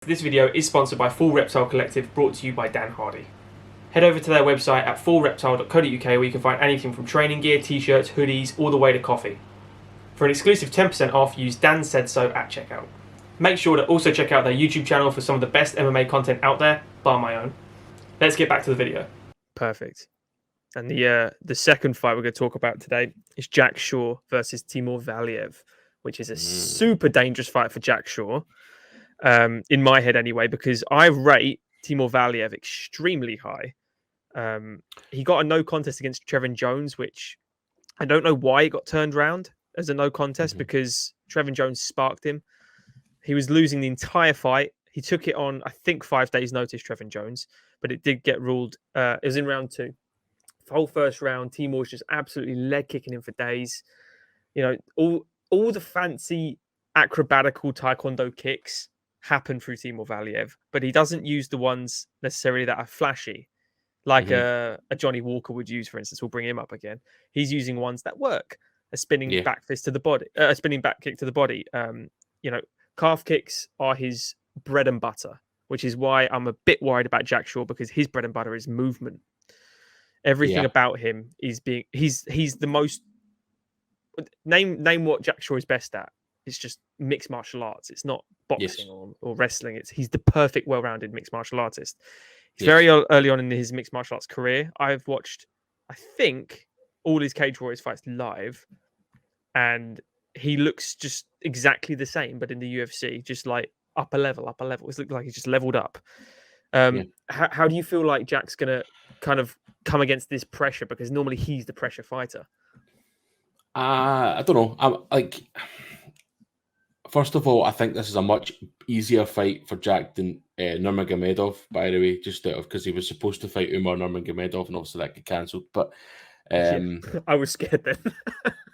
This video is sponsored by Full Reptile Collective, brought to you by Dan Hardy. Head over to their website at fullreptile.co.uk where you can find anything from training gear, t-shirts, hoodies, all the way to coffee. For an exclusive 10% off, use Dan Said So at checkout. Make sure to also check out their YouTube channel for some of the best MMA content out there, bar my own. Let's get back to the video. Perfect. And the second fight we're going to talk about today is Jack Shaw versus Timur Valiev, which is a super dangerous fight for Jack Shaw. In my head anyway, because I rate Timur Valiev extremely high. He got a no contest against Trevin Jones, which I don't know why it got turned around as a no contest because Trevin Jones sparked him. He was losing the entire fight. He took it on, I think, 5 days' notice, Trevin Jones, but it did get ruled. It was in round 2. The whole first round, Timur was just absolutely leg kicking him for days. You know, all the fancy acrobatical taekwondo kicks happen through Timur Valiev, but he doesn't use the ones necessarily that are flashy, like a Johnny Walker would use, for instance. We'll bring him up again. He's using ones that work. A spinning back fist to the body, a spinning back kick to the body. Calf kicks are his bread and butter, which is why I'm a bit worried about Jack Shaw, because his bread and butter is movement. Everything about him is he's the most name what Jack Shaw is best at. It's just mixed martial arts. It's not boxing or wrestling. He's the perfect, well-rounded mixed martial artist. He's very early on in his mixed martial arts career. I've watched, I think, all his Cage Warriors fights live, and he looks just exactly the same, but in the UFC, just like upper level. It's looking like he's just leveled up. How do you feel like Jack's gonna kind of come against this pressure? Because normally he's the pressure fighter. I don't know. I'm like. First of all, I think this is a much easier fight for Jack than Nurmagomedov, by the way, just out of because he was supposed to fight Umar Nurmagomedov, and obviously that got cancelled. But I was scared then.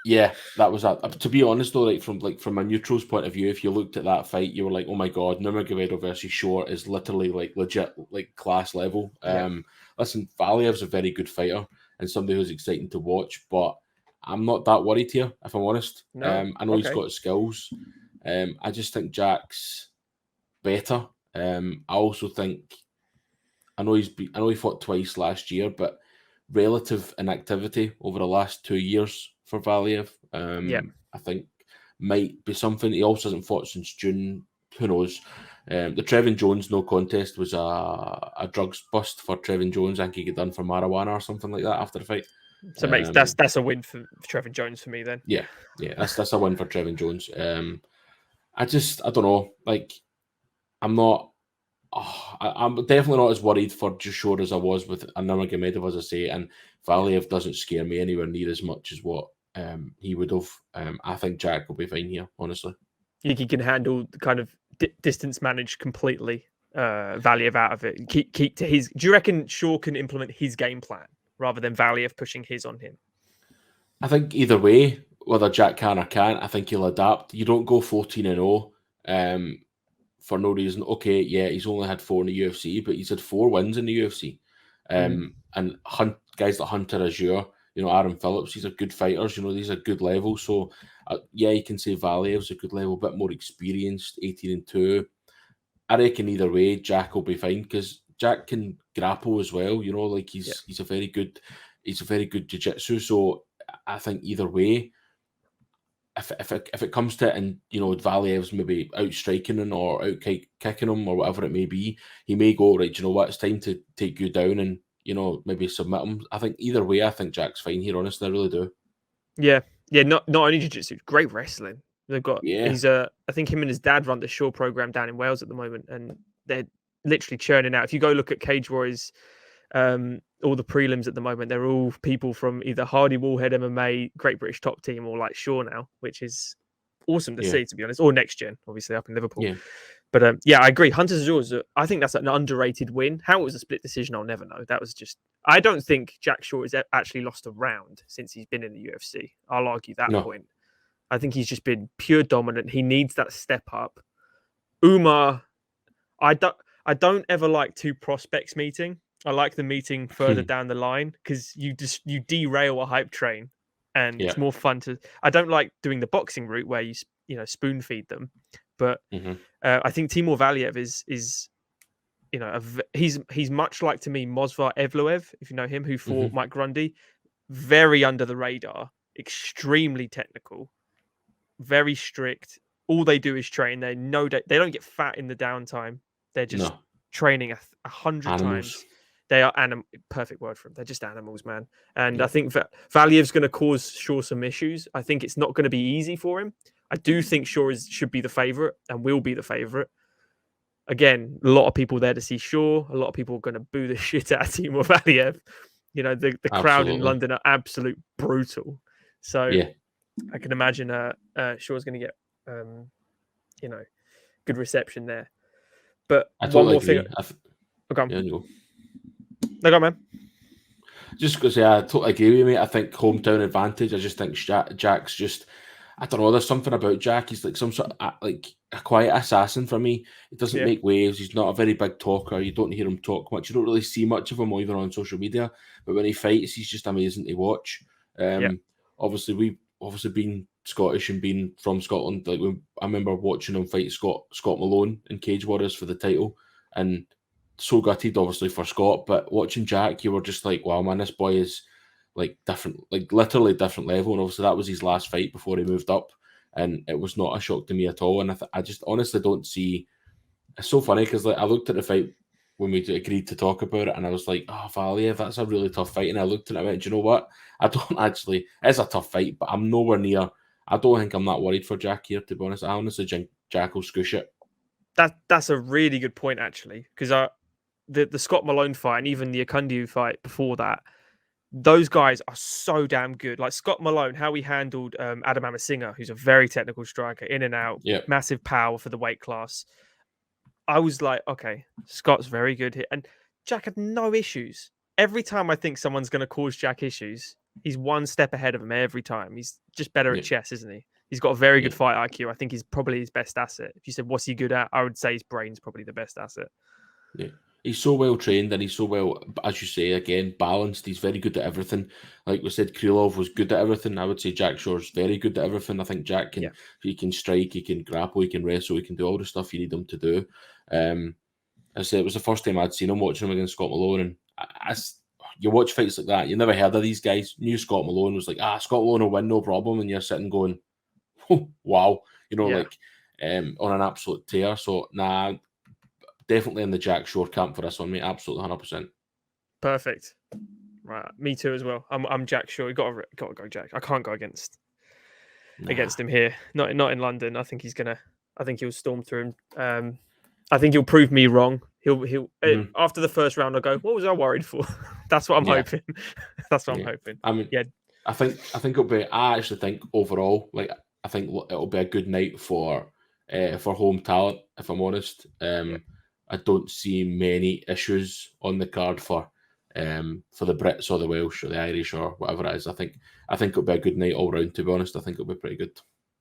Yeah, that was that. To be honest, though, from a neutral's point of view, if you looked at that fight, you were like, "Oh my god, Nurmagomedov versus Shaw is literally like legit, like class level." Listen, Valiev's a very good fighter and somebody who's exciting to watch, but I'm not that worried here, if I'm honest. No. I know he's got skills. I just think Jack's better. I also think I know he fought twice last year, but relative inactivity over the last 2 years for Valiev, I think might be something. He also hasn't fought since June. Who knows? The Trevin Jones no contest was a drugs bust for Trevin Jones. I think he got done for marijuana or something like that after the fight. So that's a win for Trevin Jones for me then. Yeah, that's a win for Trevin Jones. I don't know. Like, I'm definitely not as worried for Shaw as I was with Nurmagomedov, as I say, and Valiev doesn't scare me anywhere near as much as what he would have. I think Jack will be fine here, honestly. You think he can handle the kind of distance manage completely, Valiev out of it? Keep to his. Do you reckon Shaw can implement his game plan rather than Valiev pushing his on him? I think either way, whether Jack can or can't, I think he'll adapt. You don't go 14-0 for no reason. Okay, yeah, he's only had 4 in the UFC, but he's had 4 wins in the UFC. And guys like Hunter Azure, Aaron Phillips, these are good fighters. These are good levels. So, you can say Valiev's a good level, a bit more experienced, 18-2. I reckon either way, Jack will be fine because Jack can grapple as well. He's a very good jiu-jitsu. So I think either way, if it comes to it and Valiev's maybe outstriking him or out kicking him or whatever it may be, he may go, right, you know what, it's time to take you down and maybe submit him. I think either way, I think Jack's fine here, honestly, I really do. Yeah, not only jiu-jitsu, great wrestling. They've got I think him and his dad run the Shaw program down in Wales at the moment, and they're literally churning out. If you go look at Cage Warriors, all the prelims at the moment, they're all people from either Hardy Wallhead MMA, Great British Top Team, or like Shaw now, which is awesome to see, to be honest. Or Next Gen, obviously up in Liverpool. Yeah. But I agree. Hunter's yours. I think that's an underrated win. How it was a split decision, I'll never know. That was just. I don't think Jack Shaw has actually lost a round since he's been in the UFC. I'll argue that point. I think he's just been pure dominant. He needs that step up. Umar, I don't ever like 2 prospects meeting. I like the meeting further down the line because you derail a hype train, and it's more fun to. I don't like doing the boxing route where you spoon feed them, But Mm-hmm. I think Timur Valiev is you know, he's much like to me Mosvar Evloev, if you know him, who fought Mike Grundy. Very under the radar, extremely technical, very strict. All they do is train. They know that they don't get fat in the downtime. They're just training 100 times. They are perfect word for them. They're just animals, man. And I think that Valiev's going to cause Shaw some issues. I think it's not going to be easy for him. I do think Shaw should be the favorite and will be the favorite. Again, a lot of people there to see Shaw. A lot of people are going to boo the shit out of Timur Valiev. You know, the crowd in London are absolute brutal. So I can imagine Shaw's going to get, you know, good reception there. But I totally one more agree. thing. Okay. Yeah, no. No, go on, man. Just because I totally agree with you, mate. I think hometown advantage. I just think Jack's just, I don't know. There's something about Jack. He's like some sort of like a quiet assassin for me. He doesn't make waves. He's not a very big talker. You don't hear him talk much. You don't really see much of him either on social media. But when he fights, he's just amazing to watch. Obviously, we've been Scottish and being from Scotland. Like I remember watching him fight Scott Malone in Cage Warriors for the title, and so gutted obviously for Scott. But watching Jack, you were just like, wow, man, this boy is like different, like literally different level. And obviously that was his last fight before he moved up, and it was not a shock to me at all. And I just honestly don't see. It's so funny because like I looked at the fight when we agreed to talk about it, and I was like, oh, Valiev, that's a really tough fight. And I looked at it and I went, do you know what? I don't actually. It's a tough fight, but I'm nowhere near. I don't think I'm that worried for Jack here, to be honest. I honestly think Jack will scoosh it. That's a really good point, actually, because the Scott Malone fight and even the Akundiu fight before that, those guys are so damn good. Like Scott Malone, how he handled Adam Amasinga, who's a very technical striker, in and out, massive power for the weight class. I was like, okay, Scott's very good here. And Jack had no issues. Every time I think someone's going to cause Jack issues, he's one step ahead of him every time. He's just better at chess, isn't he? He's got a very good fight IQ. I think he's probably his best asset. If you said, what's he good at? I would say his brain's probably the best asset. Yeah. He's so well trained and he's so well, as you say, again, balanced. He's very good at everything. Like we said, Krylov was good at everything. I would say Jack Shaw's very good at everything. I think Jack can, he can strike, he can grapple, he can wrestle, he can do all the stuff you need him to do. As I said, it was the first time I'd seen him watching him against Scott Malone. And you watch fights like that, you never heard of these guys. Knew Scott Malone was like, Scott Malone will win, no problem. And you're sitting going, oh, wow, like on an absolute tear. So, definitely in the Jack Shore camp for this one, mate. Absolutely 100%. Perfect. Right, me too as well. I'm Jack Shore. You got to go Jack. I can't go against him here. Not in London. I think he'll storm through him. I think he'll prove me wrong. He'll after the first round, I'll go, what was I worried for? That's what I'm hoping. That's what I'm hoping. I mean, I think it'll be. I actually think overall, like I think it'll be a good night for home talent. If I'm honest, I don't see many issues on the card for the Brits or the Welsh or the Irish or whatever it is. I think it'll be a good night all round. To be honest, I think it'll be pretty good.